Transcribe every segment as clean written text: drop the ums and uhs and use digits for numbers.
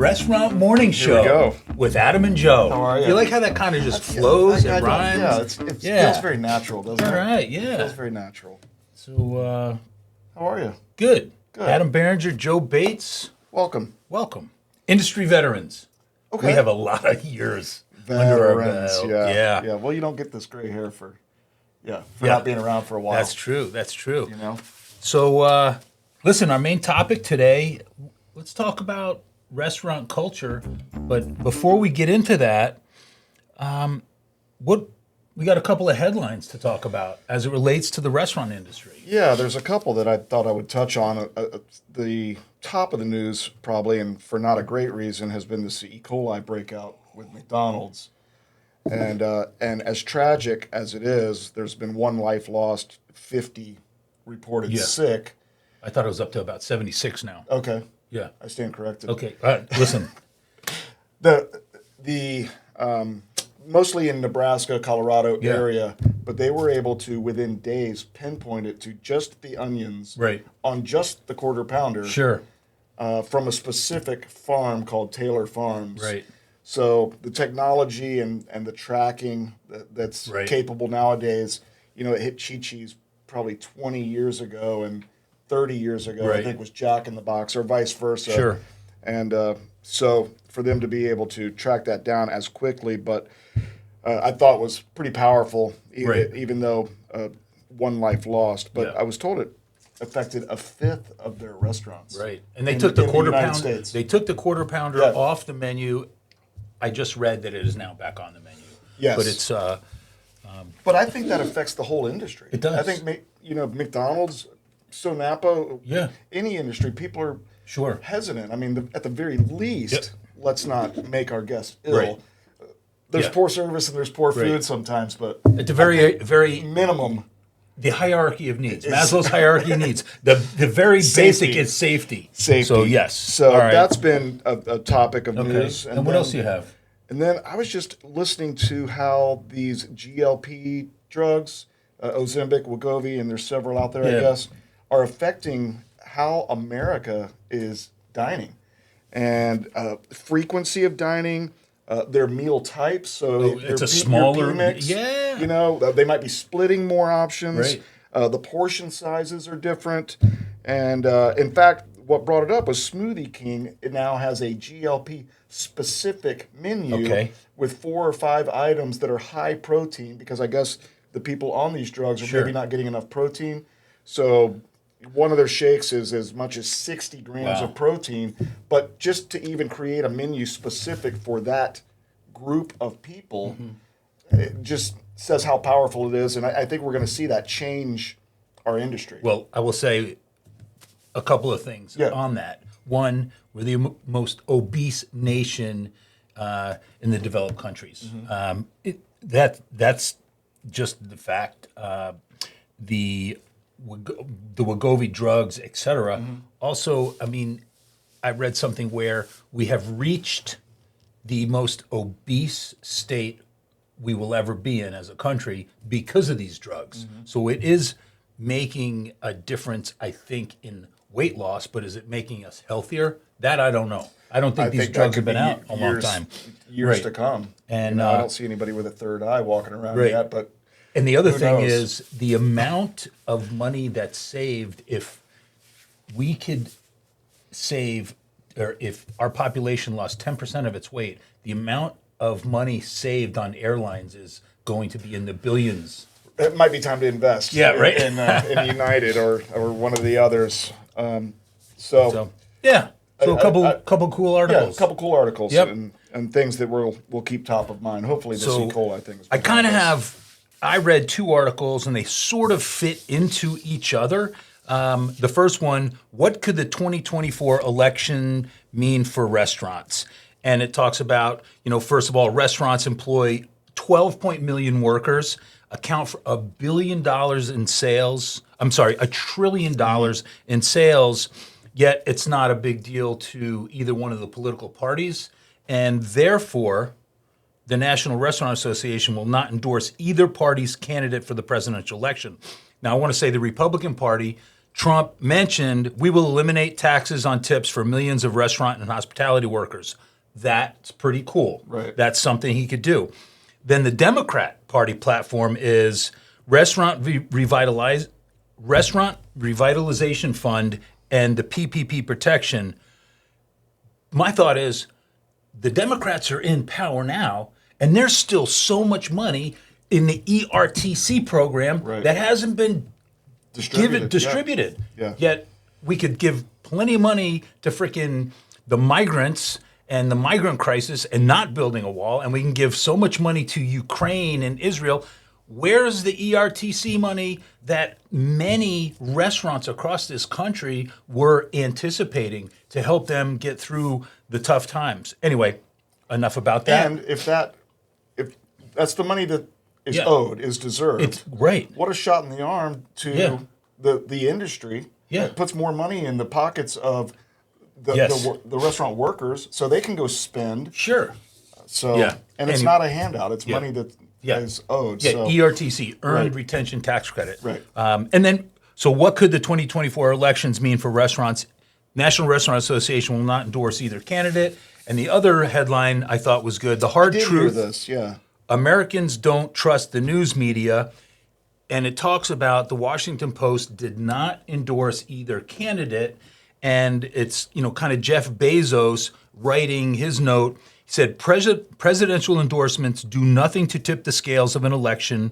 Restaurant Morning Show. we go. With Adam and Joe. How are you? You like how that kind of just flows and rhymes? Yeah, it feels very natural, doesn't it? All right, yeah. It feels very natural. So, how are you? Good. Good. Adam Barringer, Joe Bates. Welcome. Welcome. Industry veterans. Okay. We have a lot of years under our belt. Yeah. Well, you don't get this gray hair for not being around for a while. That's true. You know? So, listen, our main topic today, let's talk about restaurant culture. But before we get into that, we got a couple of headlines to talk about as it relates to the restaurant industry. Yeah, there's a couple that I thought I would touch on. The top of the news, probably, and for not a great reason, has been this E. coli breakout with McDonald's. And as tragic as it is, there's been one life lost, 50 reported sick. I thought it was up to about 76 now. Okay. Yeah. I stand corrected. Okay. All right. Listen. The mostly in Nebraska, Colorado area, but they were able to, within days, pinpoint it to just the onions on just the quarter pounder from a specific farm called Taylor Farms. Right. So the technology and the tracking that's capable nowadays, it hit Chi-Chi's probably 20 years ago, and 30 years ago, I think, was Jack in the Box, or vice versa. Sure. And so for them to be able to track that down as quickly, but I thought was pretty powerful, even though one life lost. But I was told it affected a fifth of their restaurants. Right. And they took the quarter pounder. They took the quarter pounder off the menu. I just read that it is now back on the menu. Yes. But it's but I think that affects the whole industry. It does. I think McDonald's, So Napa, any industry, people are hesitant. I mean, at the very least, let's not make our guests ill. Right. There's poor service and there's poor food sometimes, but at the very minimum, the hierarchy of needs, Maslow's hierarchy of needs. The very basic is safety. So yes. So that's been a topic of news. And what else do you have? And then I was just listening to how these GLP drugs, Ozempic, Wegovy, and there's several out there, I guess, are affecting how America is dining and frequency of dining, their meal types. So it's a smaller mix. They might be splitting more options. Right. The portion sizes are different. And in fact, what brought it up was Smoothie King. It now has a GLP specific menu with 4 or 5 items that are high protein, because I guess the people on these drugs are maybe not getting enough protein. So one of their shakes is as much as 60 grams of protein, but just to even create a menu specific for that group of people, it just says how powerful it is, and I think we're going to see that change our industry. Well, I will say a couple of things on that. One, we're the most obese nation in the developed countries. That's just the fact. The Wegovy drugs, et cetera. Also, I mean, I read something where we have reached the most obese state we will ever be in as a country because of these drugs. So it is making a difference, I think, in weight loss, but is it making us healthier? That I don't know. I don't think these drugs have been out a long time. Years to come. And I don't see anybody with a third eye walking around yet, but and the other thing is the amount of money that's saved. If we could save, or if our population lost 10% of its weight, the amount of money saved on airlines is going to be in the billions. It might be time to invest. Yeah, right. In United or one of the others. So a couple cool articles. Yeah, a couple cool articles and things that we'll keep top of mind. Hopefully the E. coli thing is I read 2 articles, and they sort of fit into each other. The first one, what could the 2024 election mean for restaurants? And it talks about, first of all, restaurants employ 12 million workers, account for $1 billion in sales. $1 trillion in sales, yet it's not a big deal to either one of the political parties. And therefore, the National Restaurant Association will not endorse either party's candidate for the presidential election. Now, I want to say the Republican Party Trump mentioned, we will eliminate taxes on tips for millions of restaurant and hospitality workers. That's pretty cool. Right. That's something he could do. Then the Democrat Party platform is restaurant revitalization fund and the PPP protection. My thought is the Democrats are in power now, and there's still so much money in the ERTC program that hasn't been distributed. Yeah. Yet we could give plenty of money to frickin' the migrants and the migrant crisis and not building a wall, and we can give so much money to Ukraine and Israel. Where's the ERTC money that many restaurants across this country were anticipating to help them get through the tough times? Anyway, enough about that. And if that's the money that is owed, is deserved, it's right. What a shot in the arm to the industry. Yeah. It puts more money in the pockets of the restaurant workers, so they can go spend. Sure. So and it's not a handout; it's money that is owed. Yeah, so. ERTC, Earned Retention Tax Credit. Right. And then, so what could the 2024 elections mean for restaurants? National Restaurant Association will not endorse either candidate. And the other headline I thought was good. The hard truth. Hear this, Americans don't trust the news media. And it talks about the Washington Post did not endorse either candidate. And it's, kind of Jeff Bezos writing his note. He said, presidential endorsements do nothing to tip the scales of an election.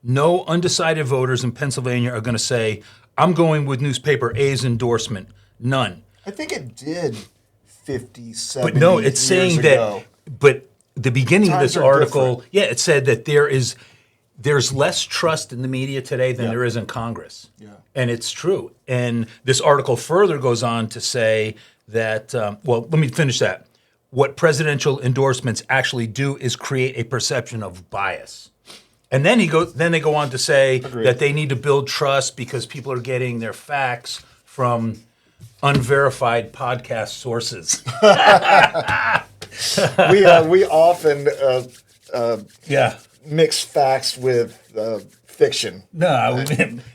No undecided voters in Pennsylvania are going to say, I'm going with newspaper A's endorsement. None. I think it did 57 But no, it's saying ago. that, but the beginning of this article, it said that there's less trust in the media today than there is in Congress. Yeah. And it's true. And this article further goes on to say that, let me finish that. What presidential endorsements actually do is create a perception of bias. And then they go on to say that they need to build trust because people are getting their facts from unverified podcast sources. we often mix facts with fiction. No,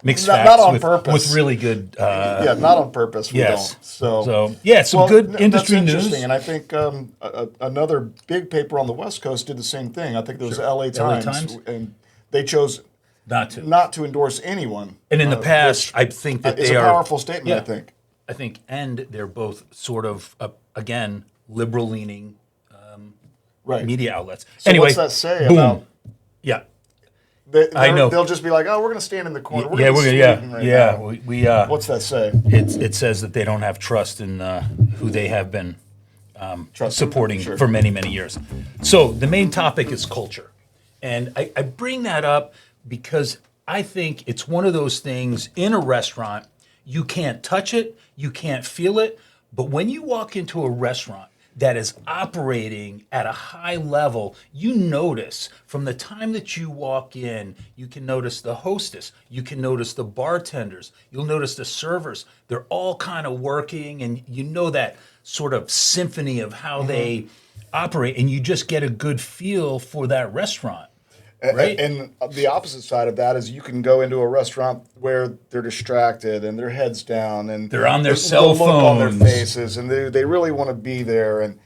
mix not facts on purpose. with really good. Not on purpose. We don't. So some good industry that's news. Interesting, and I think another big paper on the West Coast did the same thing. I think there was LA Times, and they chose not to endorse anyone. And in the past, I think that it's a powerful statement. I think, and they're both sort of again liberal-leaning media outlets. So anyway, what's that say about? Yeah. I know. They'll just be like, "Oh, we're going to stand in the corner." We're now. What's that say? It says that they don't have trust in who they have been supporting for many, many years. So the main topic is culture, and I bring that up because I think it's one of those things in a restaurant you can't touch it, you can't feel it, but when you walk into a restaurant that is operating at a high level, you notice from the time that you walk in, you can notice the hostess, you can notice the bartenders, you'll notice the servers. They're all kind of working, and you know that sort of symphony of how they operate, and you just get a good feel for that restaurant. Right. And the opposite side of that is you can go into a restaurant where they're distracted and their heads down and they're on their cell phones on their faces, and they really want to be there, and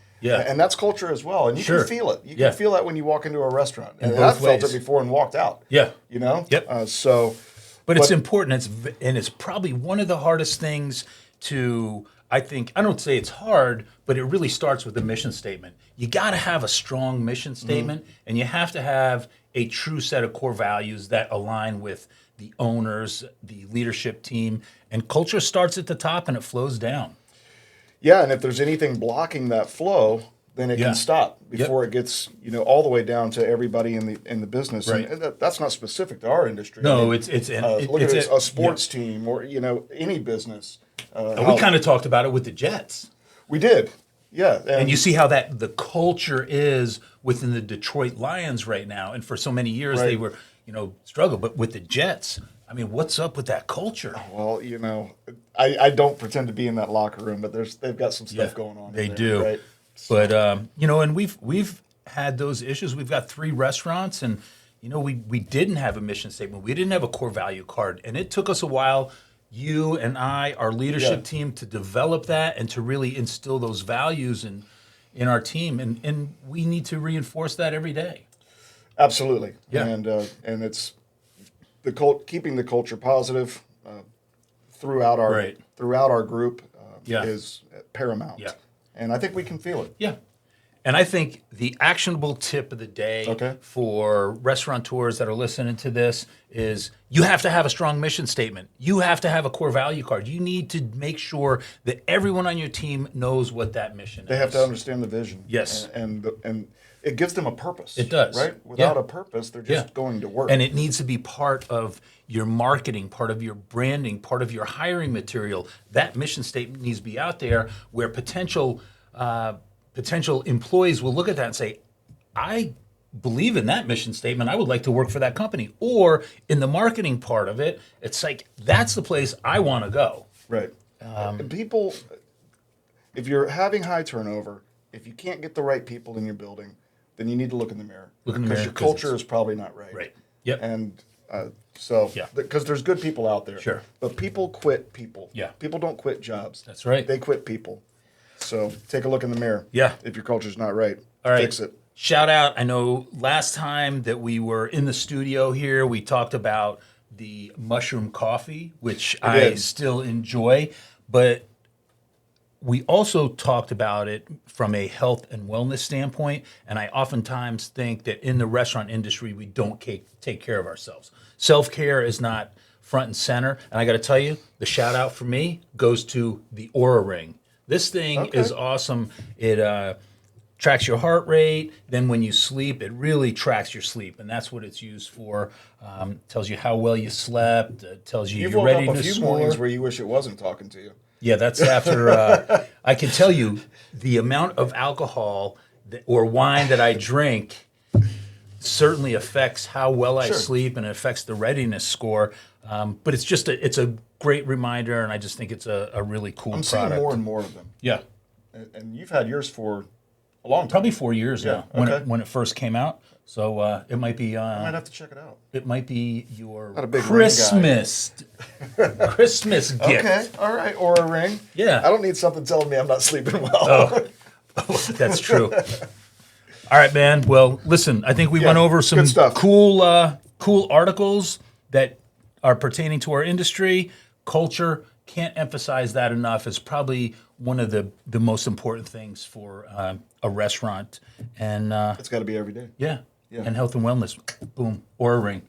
that's culture as well. And you can feel it. You can feel that when you walk into a restaurant. And I've felt it before and walked out. Yeah. Yep. But it's important. It's probably one of the hardest things to. I don't say it's hard, but it really starts with the mission statement. You got to have a strong mission statement, and you have to have a true set of core values that align with the owners, the leadership team, and culture starts at the top and it flows down. Yeah, and if there's anything blocking that flow, then it can stop before it gets all the way down to everybody in the business. Right. And that's not specific to our industry. No, look at a sports team or any business. We kind of talked about it with the Jets. We did, yeah. And you see how the culture is within the Detroit Lions right now. And for so many years they were, struggle. But with the Jets, I mean, what's up with that culture? Well, I don't pretend to be in that locker room, but they've got some stuff going on. They there, do. Right? But and we've had those issues. We've got 3 restaurants, and we didn't have a mission statement. We didn't have a core value card, and it took us a while. you and I, our leadership Yeah. team, to develop that and to really instill those values in our team. And we need to reinforce that every day. Absolutely. Yeah. And it's keeping the culture positive throughout our Right. throughout our group Yeah. is paramount. Yeah. And I think we can feel it. Yeah. And I think the actionable tip of the day Okay. for restaurateurs that are listening to this is you have to have a strong mission statement. You have to have a core value card. You need to make sure that everyone on your team knows what that mission is. They have to understand the vision. Yes. And it gives them a purpose. It does. Right? Without Yeah. a purpose, they're just going to work. And it needs to be part of your marketing, part of your branding, part of your hiring material. That mission statement needs to be out there where potential employees will look at that and say, I believe in that mission statement. I would like to work for that company. Or in the marketing part of it, it's like, that's the place I want to go. Right. And people, if you're having high turnover, if you can't get the right people in your building, then you need to look in the mirror. Look in the mirror, Because your 'cause culture is probably not right. Right. Yep. And Yeah. because there's good people out there. Sure. But people quit people. Yeah. People don't quit jobs. That's right. They quit people. So take a look in the mirror. Yeah. If your culture's not right. All right. Fix it. Shout out. I know last time that we were in the studio here, we talked about the mushroom coffee, which I did. still enjoy, but we also talked about it from a health and wellness standpoint. And I oftentimes think that in the restaurant industry, we don't take care of ourselves. Self-care is not front and center. And I got to tell you, the shout out for me goes to the Oura ring. This thing is awesome. It tracks your heart rate. Then when you sleep, it really tracks your sleep. And that's what it's used for. Tells you how well you slept. Tells you You've your woke up a readiness few score. mornings where you wish it wasn't talking to you. Yeah, that's after. I can tell you the amount of alcohol or wine that I drink certainly affects how well I Sure. sleep, and it affects the readiness score. But it's just it's a great reminder, and I just think it's a really cool I'm product. seeing more and more of them. Yeah, And you've had yours for a long time. probably 4 years Yeah, now okay. when it first came out. So it might be I might have to check it out. your Not a big ring guy. Christmas Christmas gift. Okay, all right, or a ring. Yeah. I don't need something telling me I'm not sleeping well. That's true. All right, man. Well, listen, I think we went over some good stuff. cool articles that are pertaining to our industry, culture. Can't emphasize that enough. It's probably one of the most important things for a restaurant. And It's got to be every day. yeah, Yeah. and health and wellness. Boom, or a ring.